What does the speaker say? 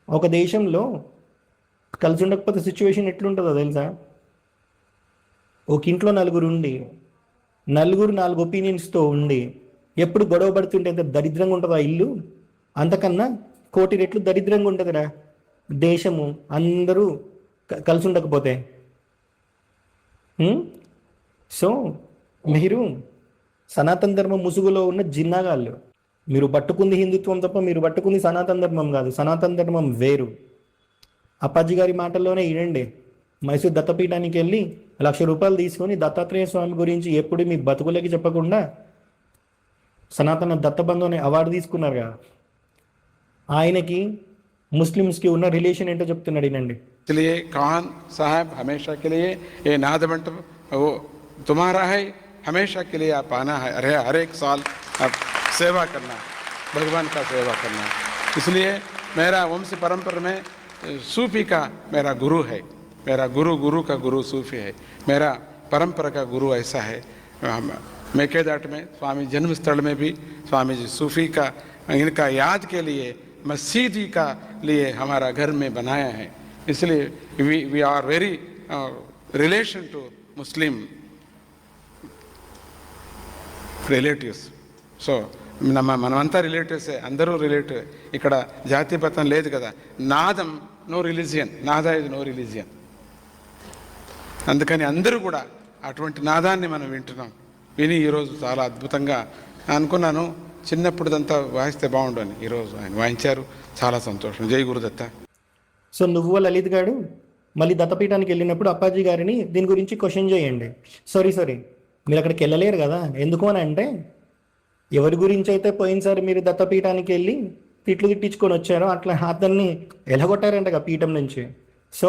ఒక దేశంలో కలిసి ఉండకపోతే సిచ్యువేషన్ ఎట్లుంటుందో తెలుసా? ఒక ఇంట్లో నలుగురు ఉండి, నలుగురు నాలుగు ఒపీనియన్స్తో ఉండి ఎప్పుడు గొడవ పడుతుంటే ఎంత దరిద్రంగా ఉంటుందో ఆ ఇల్లు, అంతకన్నా కోటి రెట్లు దరిద్రంగా ఉంటుందిరా దేశము, అందరూ కలిసి ఉండకపోతే. సో మీరు సనాతన ధర్మం ముసుగులో ఉన్న జిన్నాగాళ్ళు. మీరు పట్టుకుంది హిందుత్వం తప్ప మీరు పట్టుకుంది సనాతన ధర్మం కాదు. సనాతన ధర్మం వేరు. అప్పాజీ గారి మాటల్లోనే వినండి. మైసూర్ దత్తపీఠానికి వెళ్ళి ₹1,00,000 తీసుకొని దత్తాత్రేయ స్వామి గురించి ఎప్పుడు మీ బతుకులకి చెప్పకుండా సనాతన దత్తబంధు అనే అవార్డు తీసుకున్నారుగా, ఆయనకి ముస్లిమ్స్కి ఉన్న రిలేషన్ ఏంటో చెప్తున్నాడు వినండి. इसलिए खान साहब हमेशा के लिए ये नाद मंडप वो तुम्हारा है, हमेशा के लिए आप आना है, अरे हर एक साल आप सेवा करना, भगवान का सेवा करना। इसलिए मेरा वंश परंपरा में सूफी का मेरा गुरु है, मेरा गुरु गुरु का गुरु सूफी है, मेरा परंपरा का गुरु ऐसा है। मेकेदाट में स्वामी जन्म स्थल में भी स्वामी जी सूफी का इनका याद के लिए मस्जिद का लिए हमारा घर में बनाया है। इसलिए we are very relation to Muslim relatives. So మనమంతా రిలేటివ్సే, అందరూ రిలేటివ్. ఇక్కడ జాతిపతం లేదు కదా. నాదం నో రిలీజియన్, నాదా ఇది నో రిలీజియన్. అందుకని అందరూ కూడా అటువంటి నాదాన్ని మనం వింటున్నాం. విని ఈరోజు చాలా అద్భుతంగా అనుకున్నాను, చిన్నప్పుడుదంతా వాయిస్తే బాగుండు అని. ఈరోజు ఆయన వాయించారు, చాలా సంతోషం. జై గురుదత్త. సో నువ్వు లలిత్ గారు మళ్ళీ దత్తపీఠానికి వెళ్ళినప్పుడు అప్పాజీ గారిని దీని గురించి క్వశ్చన్ చేయండి. సారీ మీరు అక్కడికి వెళ్ళలేరు కదా. ఎందుకు అని అంటే, ఎవరి గురించి అయితే పోయినసారి మీరు దత్తపీఠానికి వెళ్ళి తిట్లు తిట్టించుకొని వచ్చారో అట్లా అతన్ని ఎలగొట్టారంట పీఠం నుంచి. సో